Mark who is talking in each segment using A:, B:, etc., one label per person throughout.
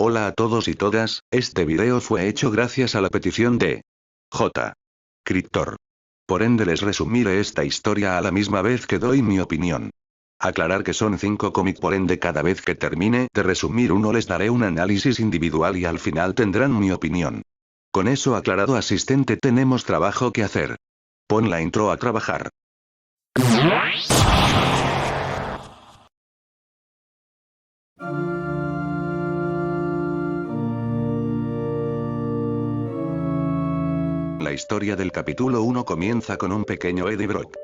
A: Hola a todos y todas, este video fue hecho gracias a la petición de J. Cryptor. Por ende les resumiré esta historia a la misma vez que doy mi opinión. Aclarar que son 5 cómics, por ende cada vez que termine de resumir uno les daré un análisis individual y al final tendrán mi opinión. Con eso aclarado, asistente, tenemos trabajo que hacer. Pon la intro a trabajar. La historia del capítulo 1 comienza con un pequeño Eddie Brock,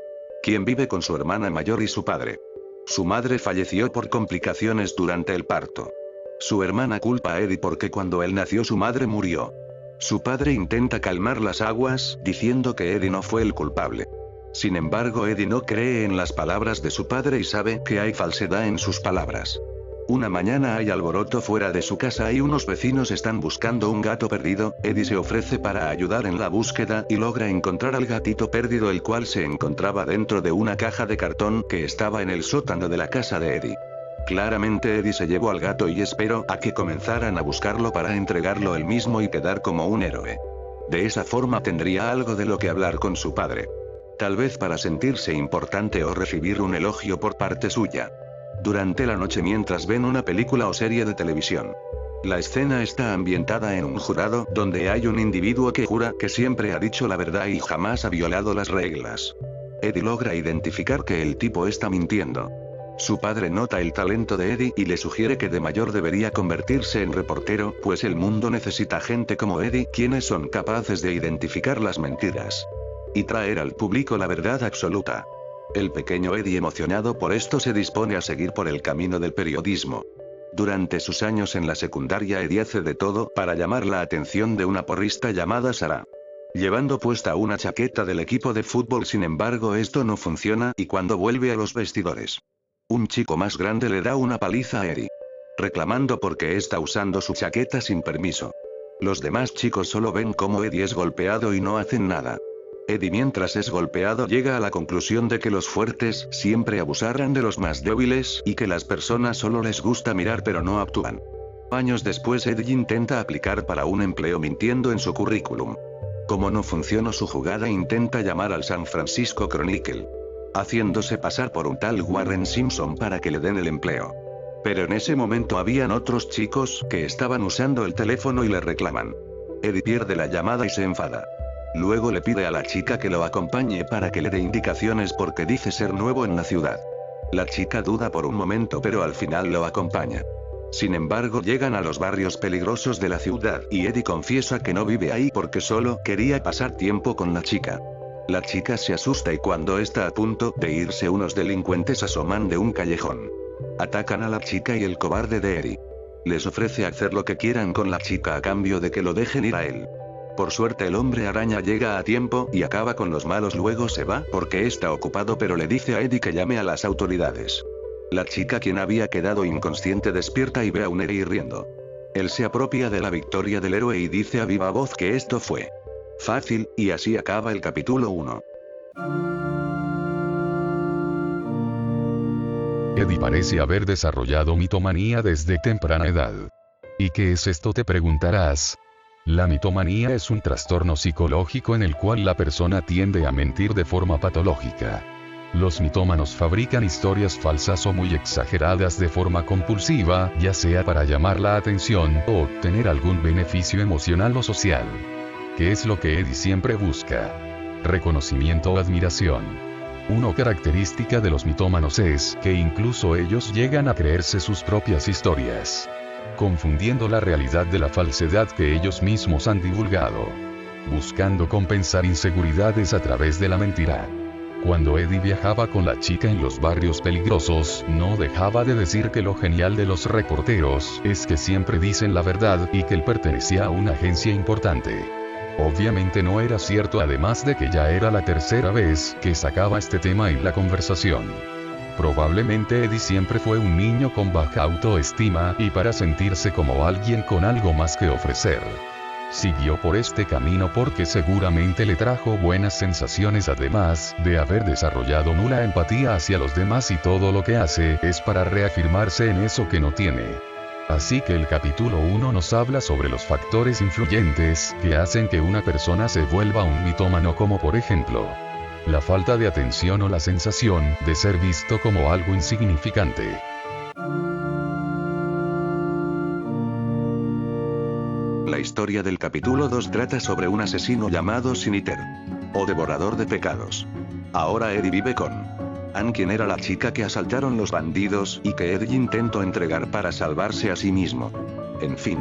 A: quien vive con su hermana mayor y su padre. Su madre falleció por complicaciones durante el parto. Su hermana culpa a Eddie porque cuando él nació su madre murió. Su padre intenta calmar las aguas, diciendo que Eddie no fue el culpable. Sin embargo, Eddie no cree en las palabras de su padre y sabe que hay falsedad en sus palabras. Una mañana hay alboroto fuera de su casa y unos vecinos están buscando un gato perdido. Eddie se ofrece para ayudar en la búsqueda y logra encontrar al gatito perdido, el cual se encontraba dentro de una caja de cartón que estaba en el sótano de la casa de Eddie. Claramente Eddie se llevó al gato y esperó a que comenzaran a buscarlo para entregarlo él mismo y quedar como un héroe. De esa forma tendría algo de lo que hablar con su padre. Tal vez para sentirse importante o recibir un elogio por parte suya. Durante la noche, mientras ven una película o serie de televisión. La escena está ambientada en un jurado donde hay un individuo que jura que siempre ha dicho la verdad y jamás ha violado las reglas. Eddie logra identificar que el tipo está mintiendo. Su padre nota el talento de Eddie y le sugiere que de mayor debería convertirse en reportero, pues el mundo necesita gente como Eddie, quienes son capaces de identificar las mentiras y traer al público la verdad absoluta. El pequeño Eddie, emocionado por esto, se dispone a seguir por el camino del periodismo. Durante sus años en la secundaria, Eddie hace de todo para llamar la atención de una porrista llamada Sara. Llevando puesta una chaqueta del equipo de fútbol, sin embargo esto no funciona y cuando vuelve a los vestidores, un chico más grande le da una paliza a Eddie, reclamando porque está usando su chaqueta sin permiso. Los demás chicos solo ven cómo Eddie es golpeado y no hacen nada. Eddie, mientras es golpeado, llega a la conclusión de que los fuertes siempre abusarán de los más débiles y que las personas solo les gusta mirar pero no actúan. Años después, Eddie intenta aplicar para un empleo mintiendo en su currículum. Como no funcionó su jugada, intenta llamar al San Francisco Chronicle, haciéndose pasar por un tal Warren Simpson para que le den el empleo. Pero en ese momento habían otros chicos que estaban usando el teléfono y le reclaman. Eddie pierde la llamada y se enfada. Luego le pide a la chica que lo acompañe para que le dé indicaciones porque dice ser nuevo en la ciudad. La chica duda por un momento pero al final lo acompaña. Sin embargo, llegan a los barrios peligrosos de la ciudad y Eddie confiesa que no vive ahí porque solo quería pasar tiempo con la chica. La chica se asusta y cuando está a punto de irse, unos delincuentes asoman de un callejón. Atacan a la chica y el cobarde de Eddie les ofrece hacer lo que quieran con la chica a cambio de que lo dejen ir a él. Por suerte el hombre araña llega a tiempo y acaba con los malos, luego se va porque está ocupado pero le dice a Eddie que llame a las autoridades. La chica, quien había quedado inconsciente, despierta y ve a un Eddie riendo. Él se apropia de la victoria del héroe y dice a viva voz que esto fue fácil, y así acaba el capítulo 1.
B: Eddie parece haber desarrollado mitomanía desde temprana edad. ¿Y qué es esto?, te preguntarás. La mitomanía es un trastorno psicológico en el cual la persona tiende a mentir de forma patológica. Los mitómanos fabrican historias falsas o muy exageradas de forma compulsiva, ya sea para llamar la atención o obtener algún beneficio emocional o social. ¿Qué es lo que Eddie siempre busca? Reconocimiento o admiración. Una característica de los mitómanos es que incluso ellos llegan a creerse sus propias historias, confundiendo la realidad de la falsedad que ellos mismos han divulgado, buscando compensar inseguridades a través de la mentira. Cuando Eddie viajaba con la chica en los barrios peligrosos, no dejaba de decir que lo genial de los reporteros es que siempre dicen la verdad y que él pertenecía a una agencia importante. Obviamente no era cierto, además de que ya era la tercera vez que sacaba este tema en la conversación. Probablemente Eddie siempre fue un niño con baja autoestima y para sentirse como alguien con algo más que ofrecer, siguió por este camino porque seguramente le trajo buenas sensaciones, además de haber desarrollado nula empatía hacia los demás, y todo lo que hace es para reafirmarse en eso que no tiene. Así que el capítulo 1 nos habla sobre los factores influyentes que hacen que una persona se vuelva un mitómano, como por ejemplo, la falta de atención o la sensación de ser visto como algo insignificante.
A: La historia del capítulo 2 trata sobre un asesino llamado Siniter, o devorador de pecados. Ahora Eddie vive con Ann, quien era la chica que asaltaron los bandidos y que Eddie intentó entregar para salvarse a sí mismo. En fin.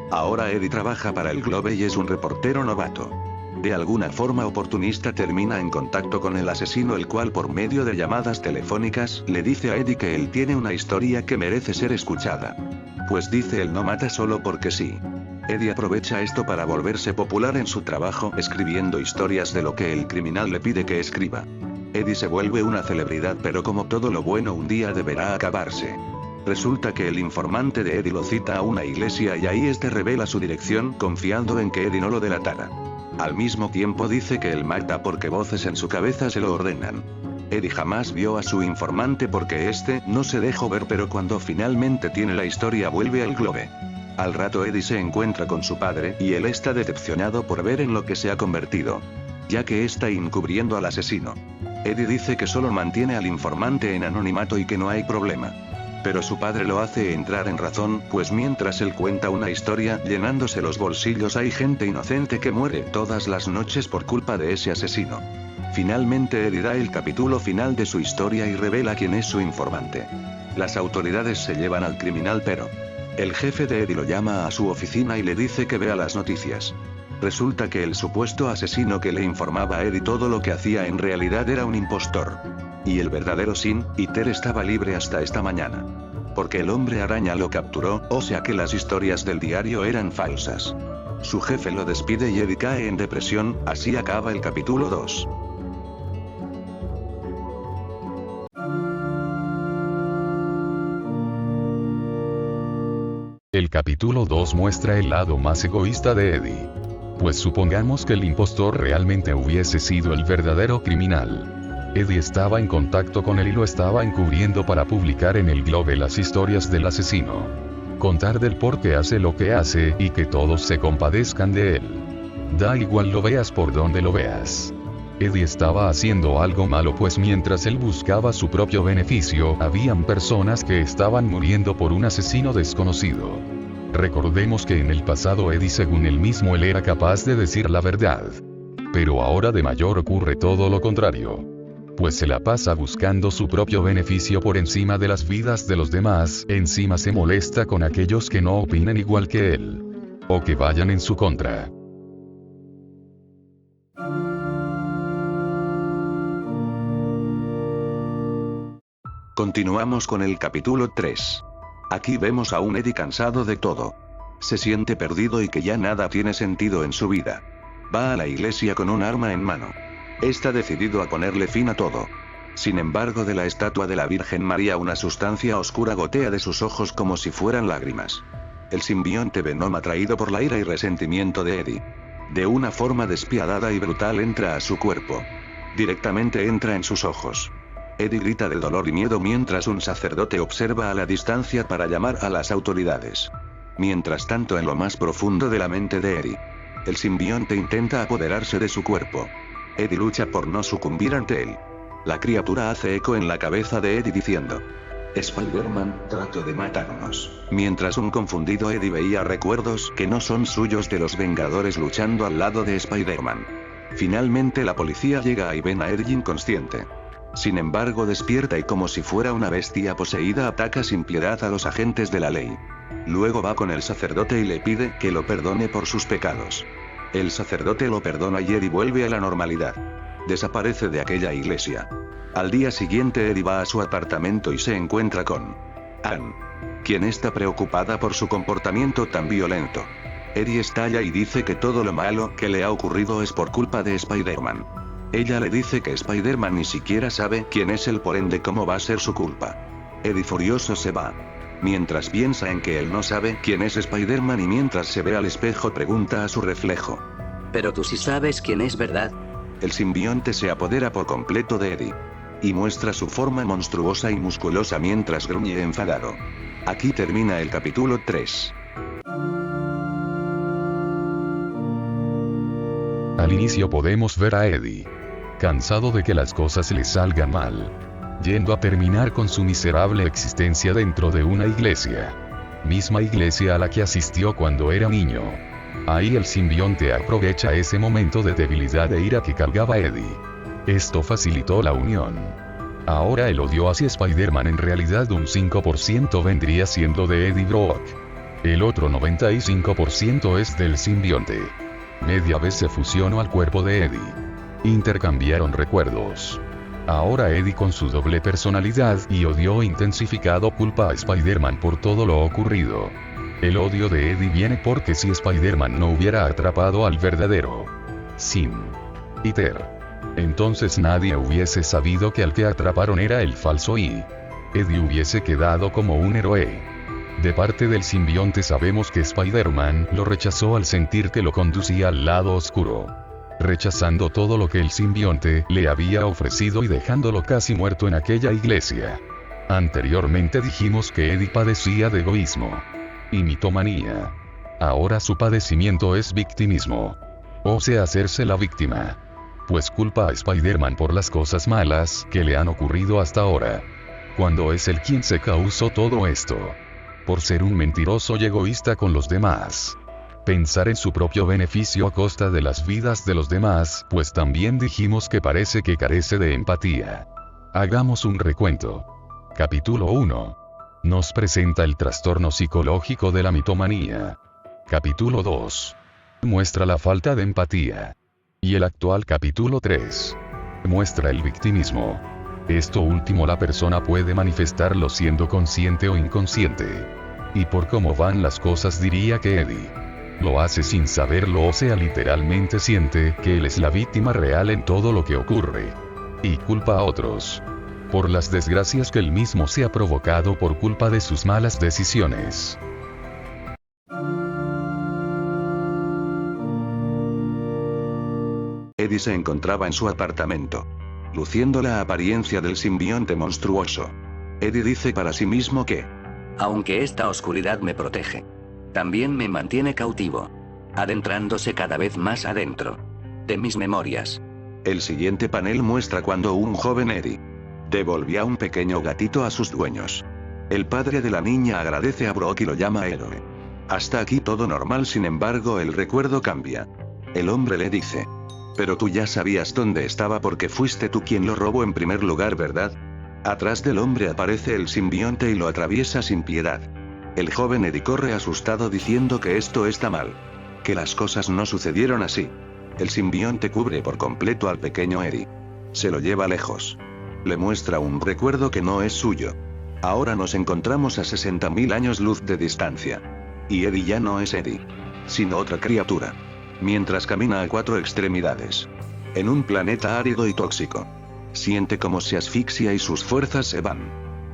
A: Ahora Eddie trabaja para el Globe y es un reportero novato. De alguna forma oportunista termina en contacto con el asesino, el cual por medio de llamadas telefónicas le dice a Eddie que él tiene una historia que merece ser escuchada. Pues dice él no mata solo porque sí. Eddie aprovecha esto para volverse popular en su trabajo escribiendo historias de lo que el criminal le pide que escriba. Eddie se vuelve una celebridad, pero como todo lo bueno un día deberá acabarse. Resulta que el informante de Eddie lo cita a una iglesia y ahí este revela su dirección confiando en que Eddie no lo delatara. Al mismo tiempo dice que él mata porque voces en su cabeza se lo ordenan. Eddie jamás vio a su informante porque este no se dejó ver, pero cuando finalmente tiene la historia vuelve al Globe. Al rato Eddie se encuentra con su padre y él está decepcionado por ver en lo que se ha convertido, ya que está encubriendo al asesino. Eddie dice que solo mantiene al informante en anonimato y que no hay problema. Pero su padre lo hace entrar en razón, pues mientras él cuenta una historia llenándose los bolsillos, hay gente inocente que muere todas las noches por culpa de ese asesino. Finalmente Eddie da el capítulo final de su historia y revela quién es su informante. Las autoridades se llevan al criminal, pero el jefe de Eddie lo llama a su oficina y le dice que vea las noticias. Resulta que el supuesto asesino que le informaba a Eddie todo lo que hacía en realidad era un impostor. Y el verdadero Sin-Iter estaba libre hasta esta mañana. Porque el hombre araña lo capturó, o sea que las historias del diario eran falsas. Su jefe lo despide y Eddie cae en depresión. Así acaba el capítulo 2.
B: El capítulo 2 muestra el lado más egoísta de Eddie. Pues supongamos que el impostor realmente hubiese sido el verdadero criminal. Eddie estaba en contacto con él y lo estaba encubriendo para publicar en el Globe las historias del asesino. Contar del por qué hace lo que hace y que todos se compadezcan de él. Da igual lo veas por donde lo veas. Eddie estaba haciendo algo malo, pues mientras él buscaba su propio beneficio, habían personas que estaban muriendo por un asesino desconocido. Recordemos que en el pasado Eddie, según él mismo, él era capaz de decir la verdad. Pero ahora de mayor ocurre todo lo contrario. Pues se la pasa buscando su propio beneficio por encima de las vidas de los demás, encima se molesta con aquellos que no opinen igual que él. O que vayan en su contra.
A: Continuamos con el capítulo 3. Aquí vemos a un Eddie cansado de todo. Se siente perdido y que ya nada tiene sentido en su vida. Va a la iglesia con un arma en mano. Está decidido a ponerle fin a todo. Sin embargo, de la estatua de la Virgen María una sustancia oscura gotea de sus ojos como si fueran lágrimas. El simbionte Venom, atraído por la ira y resentimiento de Eddie, de una forma despiadada y brutal entra a su cuerpo. Directamente entra en sus ojos. Eddie grita de dolor y miedo mientras un sacerdote observa a la distancia para llamar a las autoridades. Mientras tanto, en lo más profundo de la mente de Eddie, el simbionte intenta apoderarse de su cuerpo. Eddie lucha por no sucumbir ante él. La criatura hace eco en la cabeza de Eddie diciendo: Spider-Man, trato de matarnos. Mientras un confundido Eddie veía recuerdos que no son suyos de los Vengadores luchando al lado de Spider-Man. Finalmente la policía llega y ven a Eddie inconsciente. Sin embargo, despierta y como si fuera una bestia poseída ataca sin piedad a los agentes de la ley. Luego va con el sacerdote y le pide que lo perdone por sus pecados. El sacerdote lo perdona y Eddie vuelve a la normalidad. Desaparece de aquella iglesia. Al día siguiente Eddie va a su apartamento y se encuentra con Ann, quien está preocupada por su comportamiento tan violento. Eddie estalla y dice que todo lo malo que le ha ocurrido es por culpa de Spider-Man. Ella le dice que Spider-Man ni siquiera sabe quién es él, por ende cómo va a ser su culpa. Eddie furioso se va. Mientras piensa en que él no sabe quién es Spider-Man y mientras se ve al espejo pregunta a su reflejo:
C: Pero tú sí sabes quién es, ¿verdad?
A: El simbionte se apodera por completo de Eddie. y muestra su forma monstruosa y musculosa mientras gruñe enfadado. Aquí termina el capítulo 3.
B: Al inicio podemos ver a Eddie, cansado de que las cosas le salgan mal, yendo a terminar con su miserable existencia dentro de una iglesia. Misma iglesia a la que asistió cuando era niño. Ahí el simbionte aprovecha ese momento de debilidad e ira que cargaba Eddie. Esto facilitó la unión. Ahora el odio hacia Spider-Man en realidad un 5% vendría siendo de Eddie Brock. El otro 95% es del simbionte. Media vez se fusionó al cuerpo de Eddie. Intercambiaron recuerdos. Ahora Eddie con su doble personalidad y odio intensificado culpa a Spider-Man por todo lo ocurrido. El odio de Eddie viene porque si Spider-Man no hubiera atrapado al verdadero Sim Peter, entonces nadie hubiese sabido que al que atraparon era el falso y Eddie hubiese quedado como un héroe. De parte del simbionte sabemos que Spider-Man lo rechazó al sentir que lo conducía al lado oscuro, rechazando todo lo que el simbionte le había ofrecido y dejándolo casi muerto en aquella iglesia. Anteriormente dijimos que Eddie padecía de egoísmo y mitomanía. Ahora su padecimiento es victimismo. O sea, hacerse la víctima. Pues culpa a Spider-Man por las cosas malas que le han ocurrido hasta ahora, cuando es él quien se causó todo esto. Por ser un mentiroso y egoísta con los demás. Pensar en su propio beneficio a costa de las vidas de los demás, pues también dijimos que parece que carece de empatía. Hagamos un recuento. Capítulo 1. Nos presenta el trastorno psicológico de la mitomanía. Capítulo 2. Muestra la falta de empatía. Y el actual capítulo 3. Muestra el victimismo. Esto último la persona puede manifestarlo siendo consciente o inconsciente. Y por cómo van las cosas diría que Eddie lo hace sin saberlo, o sea, literalmente siente que él es la víctima real en todo lo que ocurre. Y culpa a otros por las desgracias que él mismo se ha provocado por culpa de sus malas decisiones.
A: Eddie se encontraba en su apartamento, luciendo la apariencia del simbionte monstruoso. Eddie dice para sí mismo que,
C: aunque esta oscuridad me protege, también me mantiene cautivo, adentrándose cada vez más adentro de mis memorias.
A: El siguiente panel muestra cuando un joven Eddie devolvía un pequeño gatito a sus dueños. El padre de la niña agradece a Brock y lo llama héroe. Hasta aquí todo normal, sin embargo el recuerdo cambia. El hombre le dice, pero tú ya sabías dónde estaba porque fuiste tú quien lo robó en primer lugar, ¿verdad? Atrás del hombre aparece el simbionte y lo atraviesa sin piedad. El joven Eddie corre asustado diciendo que esto está mal, que las cosas no sucedieron así. El simbionte cubre por completo al pequeño Eddie. Se lo lleva lejos. Le muestra un recuerdo que no es suyo. Ahora nos encontramos a 60.000 años luz de distancia. Y Eddie ya no es Eddie, sino otra criatura. Mientras camina a 4 extremidades. En un planeta árido y tóxico. Siente como se asfixia y sus fuerzas se van.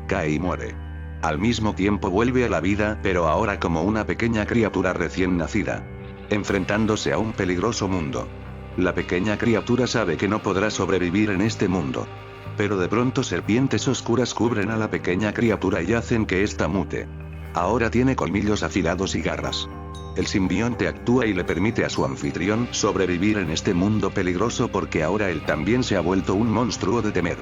A: Cae y muere. Al mismo tiempo vuelve a la vida, pero ahora como una pequeña criatura recién nacida. Enfrentándose a un peligroso mundo. La pequeña criatura sabe que no podrá sobrevivir en este mundo. Pero de pronto serpientes oscuras cubren a la pequeña criatura y hacen que ésta mute. Ahora tiene colmillos afilados y garras. El simbionte actúa y le permite a su anfitrión sobrevivir en este mundo peligroso porque ahora él también se ha vuelto un monstruo de temer.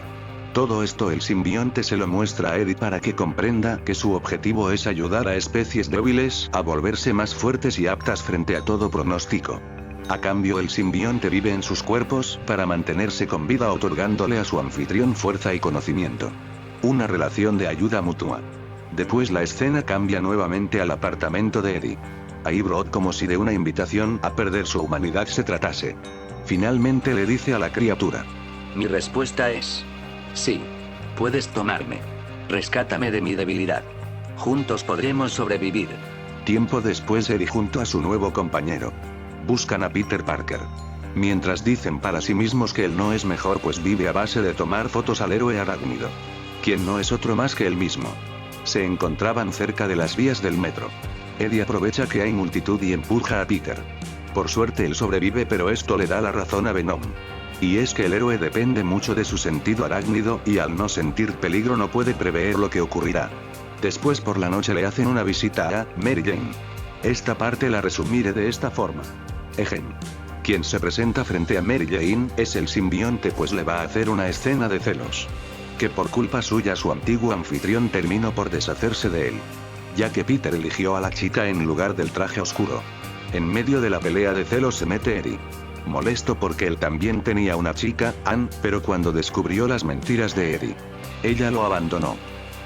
A: Todo esto el simbionte se lo muestra a Eddie para que comprenda que su objetivo es ayudar a especies débiles a volverse más fuertes y aptas frente a todo pronóstico. A cambio el simbionte vive en sus cuerpos para mantenerse con vida, otorgándole a su anfitrión fuerza y conocimiento. Una relación de ayuda mutua. Después la escena cambia nuevamente al apartamento de Eddie. Ahí Brock, como si de una invitación a perder su humanidad se tratase. Finalmente le dice a la criatura.
C: Mi respuesta es, sí. Puedes tomarme. Rescátame de mi debilidad. Juntos podremos sobrevivir.
A: Tiempo después Eddie junto a su nuevo compañero buscan a Peter Parker. Mientras dicen para sí mismos que él no es mejor pues vive a base de tomar fotos al héroe arácnido. Quien no es otro más que él mismo. Se encontraban cerca de las vías del metro. Eddie aprovecha que hay multitud y empuja a Peter. Por suerte él sobrevive, pero esto le da la razón a Venom. Y es que el héroe depende mucho de su sentido arácnido y al no sentir peligro no puede prever lo que ocurrirá. Después por la noche le hacen una visita a Mary Jane. Esta parte la resumiré de esta forma. Ejem. Quien se presenta frente a Mary Jane es el simbionte, pues le va a hacer una escena de celos. Que por culpa suya su antiguo anfitrión terminó por deshacerse de él. Ya que Peter eligió a la chica en lugar del traje oscuro. En medio de la pelea de celos se mete Eddie. Molesto porque él también tenía una chica, Anne, pero cuando descubrió las mentiras de Eddie, ella lo abandonó.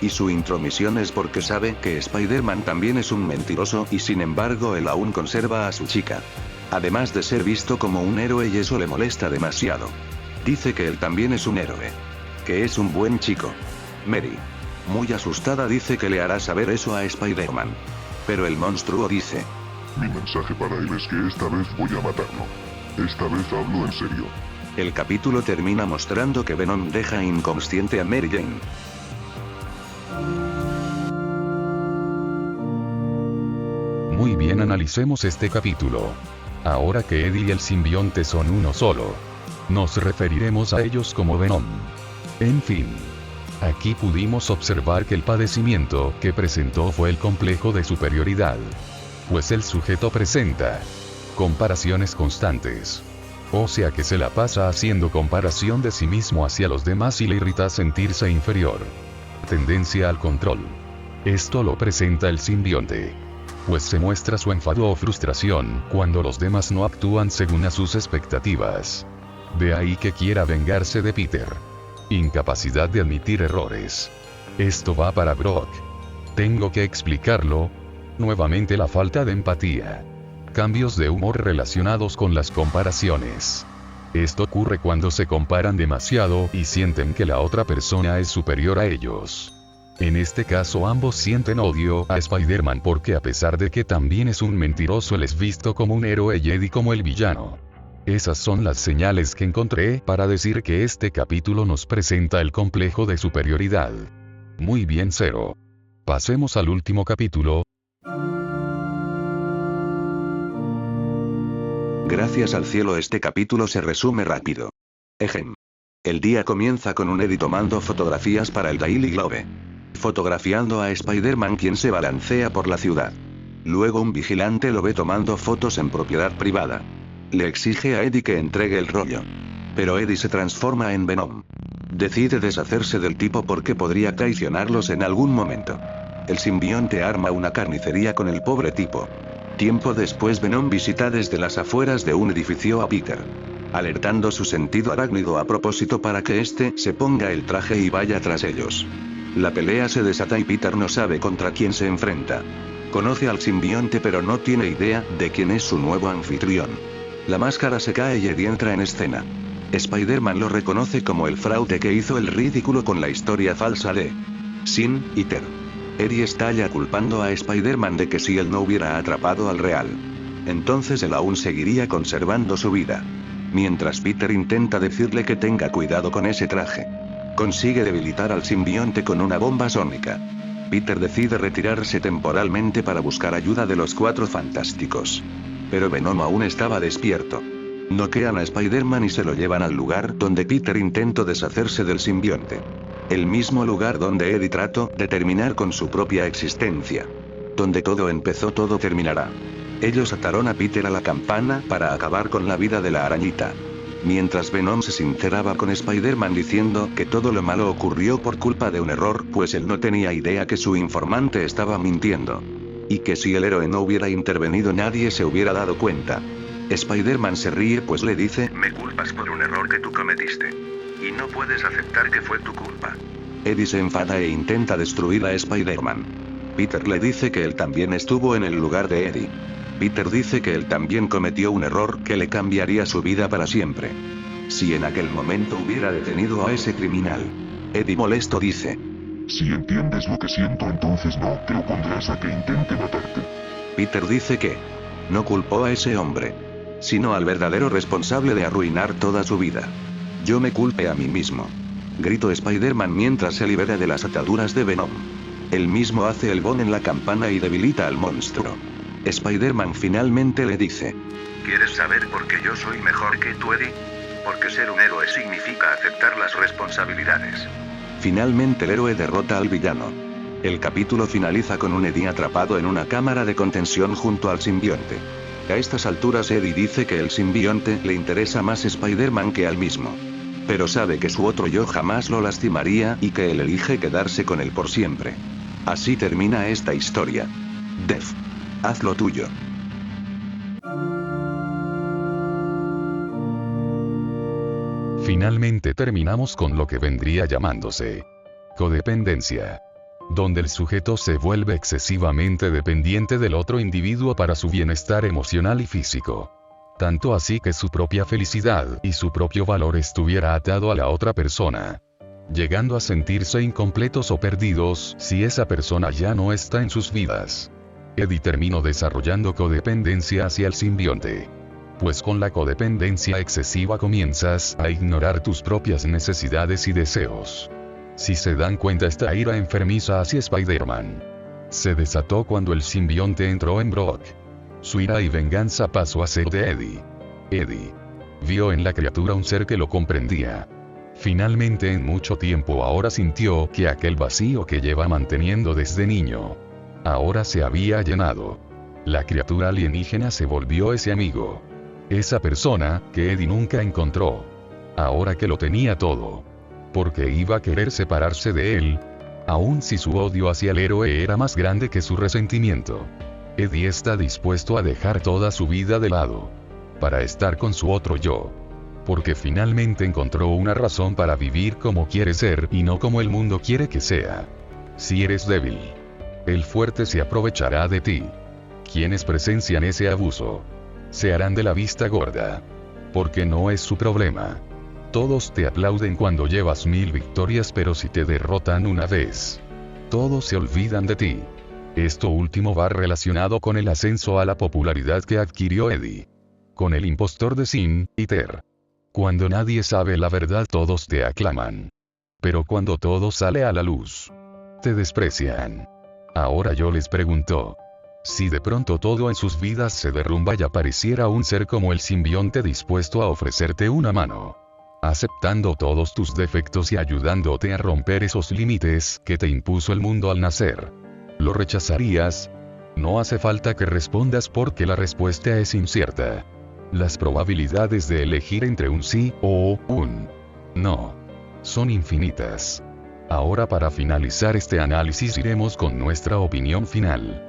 A: Y su intromisión es porque sabe que Spider-Man también es un mentiroso y sin embargo él aún conserva a su chica. Además de ser visto como un héroe y eso le molesta demasiado. Dice que él también es un héroe. Que es un buen chico. Mary, muy asustada, dice que le hará saber eso a Spider-Man. Pero el monstruo dice:
D: Mi mensaje para él es que esta vez voy a matarlo. Esta vez hablo en serio.
A: El capítulo termina mostrando que Venom deja inconsciente a Mary Jane.
B: Muy bien, analicemos este capítulo. Ahora que Eddie y el simbionte son uno solo, nos referiremos a ellos como Venom. En fin. Aquí pudimos observar que el padecimiento que presentó fue el complejo de superioridad. Pues el sujeto presenta comparaciones constantes. O sea que se la pasa haciendo comparación de sí mismo hacia los demás y le irrita sentirse inferior. Tendencia al control. Esto lo presenta el simbionte. Pues se muestra su enfado o frustración cuando los demás no actúan según a sus expectativas. De ahí que quiera vengarse de Peter. Incapacidad de admitir errores. Esto va para Brock. Tengo que explicarlo. Nuevamente la falta de empatía. Cambios de humor relacionados con las comparaciones. Esto ocurre cuando se comparan demasiado y sienten que la otra persona es superior a ellos. En este caso ambos sienten odio a Spider-Man porque a pesar de que también es un mentiroso, él es visto como un héroe y Eddie como el villano. Esas son las señales que encontré para decir que este capítulo nos presenta el complejo de superioridad. Muy bien, Zero. Pasemos al último capítulo.
A: Gracias al cielo este capítulo se resume rápido. Ejem. El día comienza con un Eddie tomando fotografías para el Daily Globe. Fotografiando a Spider-Man, quien se balancea por la ciudad. Luego un vigilante lo ve tomando fotos en propiedad privada. Le exige a Eddie que entregue el rollo. Pero Eddie se transforma en Venom. Decide deshacerse del tipo porque podría traicionarlos en algún momento. El simbionte arma una carnicería con el pobre tipo. Tiempo después Venom visita desde las afueras de un edificio a Peter. Alertando su sentido arácnido a propósito para que éste se ponga el traje y vaya tras ellos. La pelea se desata y Peter no sabe contra quién se enfrenta. Conoce al simbionte pero no tiene idea de quién es su nuevo anfitrión. La máscara se cae y Eddie entra en escena. Spider-Man lo reconoce como el fraude que hizo el ridículo con la historia falsa de Sin Iter. Eddie estalla culpando a Spider-Man de que si él no hubiera atrapado al real, entonces él aún seguiría conservando su vida. Mientras Peter intenta decirle que tenga cuidado con ese traje. Consigue debilitar al simbionte con una bomba sónica. Peter decide retirarse temporalmente para buscar ayuda de los Cuatro Fantásticos. Pero Venom aún estaba despierto. Noquean a Spider-Man y se lo llevan al lugar donde Peter intentó deshacerse del simbionte. El mismo lugar donde Eddie trató de terminar con su propia existencia. Donde todo empezó, todo terminará. Ellos ataron a Peter a la campana para acabar con la vida de la arañita. Mientras Venom se sinceraba con Spider-Man diciendo que todo lo malo ocurrió por culpa de un error, pues él no tenía idea que su informante estaba mintiendo. Y que si el héroe no hubiera intervenido nadie se hubiera dado cuenta. Spider-Man se ríe pues le dice:
E: Me culpas por un error que tú cometiste. Y no puedes aceptar que fue tu culpa.
A: Eddie se enfada e intenta destruir a Spider-Man. Peter le dice que él también estuvo en el lugar de Eddie. Peter dice que él también cometió un error que le cambiaría su vida para siempre. Si en aquel momento hubiera detenido a ese criminal. Eddie molesto dice:
D: Si entiendes lo que siento, entonces no te opondrás a que intente matarte.
A: Peter dice que no culpó a ese hombre, sino al verdadero responsable de arruinar toda su vida. Yo me culpé a mí mismo. Gritó Spider-Man mientras se libera de las ataduras de Venom. Él mismo hace el bon en la campana y debilita al monstruo. Spider-Man finalmente le dice:
E: ¿Quieres saber por qué yo soy mejor que tú, Eddie? porque ser un héroe significa aceptar las responsabilidades.
A: Finalmente el héroe derrota al villano. El capítulo finaliza con un Eddie atrapado en una cámara de contención junto al simbionte. A estas alturas Eddie dice que el simbionte le interesa más Spider-Man que al mismo. Pero sabe que su otro yo jamás lo lastimaría y que él elige quedarse con él por siempre. Así termina esta historia. Dev, haz lo tuyo.
B: Finalmente terminamos con lo que vendría llamándose codependencia, donde el sujeto se vuelve excesivamente dependiente del otro individuo para su bienestar emocional y físico. Tanto así que su propia felicidad y su propio valor estuviera atado a la otra persona, llegando a sentirse incompletos o perdidos si esa persona ya no está en sus vidas. Eddie terminó desarrollando codependencia hacia el simbionte. Pues con la codependencia excesiva comienzas a ignorar tus propias necesidades y deseos. Si se dan cuenta, esta ira enfermiza hacia Spider-Man se desató cuando el simbionte entró en Brock. Su ira y venganza pasó a ser de Eddie. Eddie vio en la criatura un ser que lo comprendía. Finalmente, en mucho tiempo ahora sintió que aquel vacío que lleva manteniendo desde niño ahora se había llenado. La criatura alienígena se volvió ese amigo. Esa persona que Eddie nunca encontró. Ahora que lo tenía todo. Porque iba a querer separarse de él. Aun si su odio hacia el héroe era más grande que su resentimiento. Eddie está dispuesto a dejar toda su vida de lado. Para estar con su otro yo. Porque finalmente encontró una razón para vivir como quiere ser y no como el mundo quiere que sea. Si eres débil, el fuerte se aprovechará de ti. Quienes presencian ese abuso se harán de la vista gorda. Porque no es su problema. Todos te aplauden cuando llevas 1000 victorias, pero si te derrotan una vez, todos se olvidan de ti. Esto último va relacionado con el ascenso a la popularidad que adquirió Eddie. Con el impostor de Sin y Ter. Cuando nadie sabe la verdad, todos te aclaman. Pero cuando todo sale a la luz, te desprecian. Ahora yo les pregunto. Si de pronto todo en sus vidas se derrumba y apareciera un ser como el simbionte dispuesto a ofrecerte una mano, aceptando todos tus defectos y ayudándote a romper esos límites que te impuso el mundo al nacer, ¿lo rechazarías? No hace falta que respondas porque la respuesta es incierta. Las probabilidades de elegir entre un sí o un no son infinitas. Ahora, para finalizar este análisis, iremos con nuestra opinión final.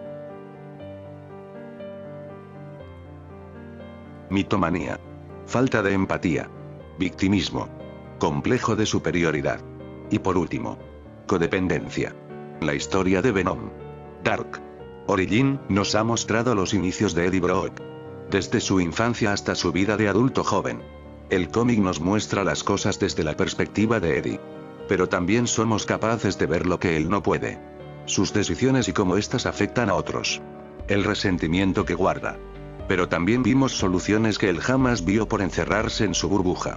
A: Mitomanía. Falta de empatía. Victimismo. Complejo de superioridad. Y por último, codependencia. La historia de Venom. Dark Origin nos ha mostrado los inicios de Eddie Brock. Desde su infancia hasta su vida de adulto joven. El cómic nos muestra las cosas desde la perspectiva de Eddie. Pero también somos capaces de ver lo que él no puede. Sus decisiones y cómo éstas afectan a otros. El resentimiento que guarda. Pero también vimos soluciones que él jamás vio por encerrarse en su burbuja.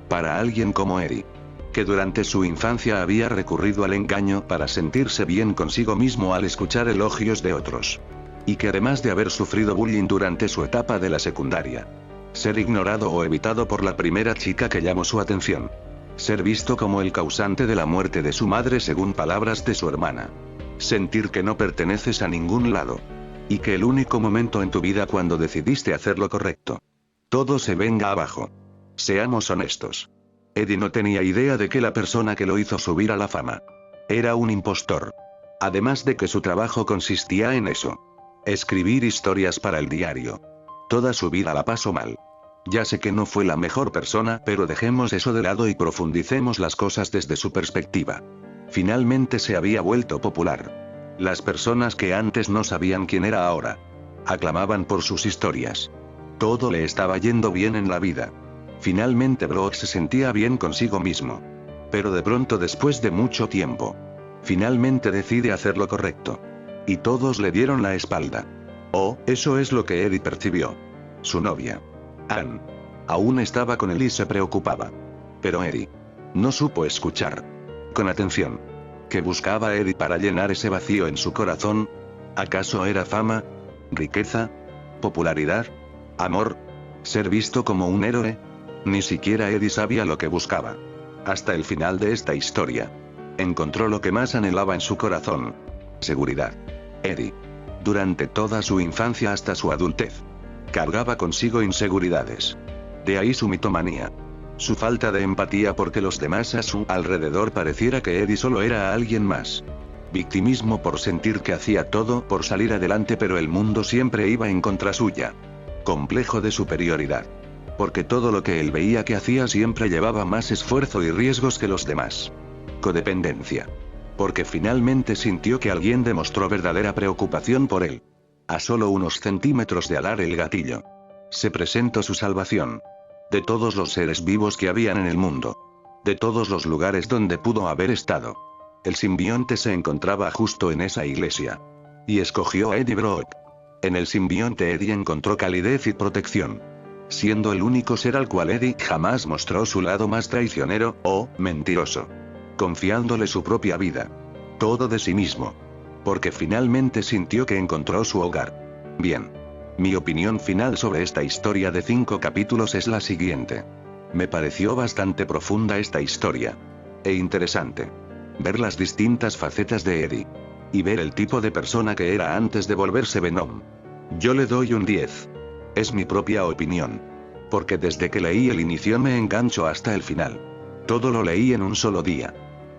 A: Para alguien como Eddie, que durante su infancia había recurrido al engaño para sentirse bien consigo mismo al escuchar elogios de otros. Y que además de haber sufrido bullying durante su etapa de la secundaria, ser ignorado o evitado por la primera chica que llamó su atención, ser visto como el causante de la muerte de su madre según palabras de su hermana, sentir que no perteneces a ningún lado. Y que el único momento en tu vida cuando decidiste hacer lo correcto, todo se venga abajo. Seamos honestos. Eddie no tenía idea de que la persona que lo hizo subir a la fama era un impostor. Además de que su trabajo consistía en eso. Escribir historias para el diario. Toda su vida la pasó mal. Ya sé que no fue la mejor persona, pero dejemos eso de lado y profundicemos las cosas desde su perspectiva. Finalmente se había vuelto popular. Las personas que antes no sabían quién era ahora aclamaban por sus historias. Todo le estaba yendo bien en la vida. Finalmente Brock se sentía bien consigo mismo. Pero de pronto, después de mucho tiempo, finalmente decide hacer lo correcto. Y todos le dieron la espalda. Oh, eso es lo que Eddie percibió. Su novia, Anne, aún estaba con él y se preocupaba. Pero Eddie no supo escuchar con atención. ¿Qué buscaba Eddie para llenar ese vacío en su corazón? ¿Acaso era fama? ¿Riqueza? ¿Popularidad? ¿Amor? ¿Ser visto como un héroe? Ni siquiera Eddie sabía lo que buscaba. Hasta el final de esta historia. Encontró lo que más anhelaba en su corazón. Seguridad. Eddie. Durante toda su infancia hasta su adultez. Cargaba consigo inseguridades. De ahí su mitomanía. Su falta de empatía porque los demás a su alrededor pareciera que Eddie solo era alguien más. Victimismo por sentir que hacía todo por salir adelante pero el mundo siempre iba en contra suya. Complejo de superioridad. Porque todo lo que él veía que hacía siempre llevaba más esfuerzo y riesgos que los demás. Codependencia. Porque finalmente sintió que alguien demostró verdadera preocupación por él. A solo unos centímetros de alar el gatillo. Se presentó su salvación. De todos los seres vivos que habían en el mundo. De todos los lugares donde pudo haber estado. El simbionte se encontraba justo en esa iglesia. Y escogió a Eddie Brock. En el simbionte Eddie encontró calidez y protección. Siendo el único ser al cual Eddie jamás mostró su lado más traicionero, o mentiroso. Confiándole su propia vida. Todo de sí mismo. Porque finalmente sintió que encontró su hogar. Bien. Mi opinión final sobre esta historia de 5 capítulos es la siguiente. Me pareció bastante profunda esta historia. E interesante. Ver las distintas facetas de Eddie. Y ver el tipo de persona que era antes de volverse Venom. Yo le doy un 10. Es mi propia opinión. Porque desde que leí el inicio me engancho hasta el final. Todo lo leí en un solo día.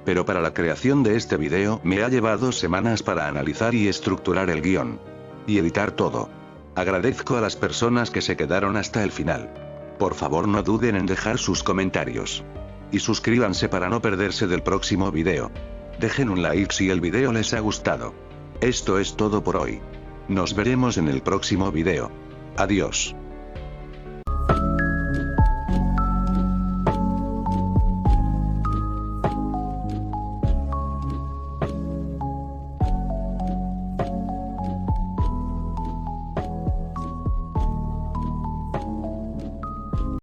A: Pero para la creación de este video me ha llevado semanas para analizar y estructurar el guión. Y editar todo. Agradezco a las personas que se quedaron hasta el final. Por favor no duden en dejar sus comentarios. Y suscríbanse para no perderse del próximo video. Dejen un like si el video les ha gustado. Esto es todo por hoy. Nos veremos en el próximo video. Adiós.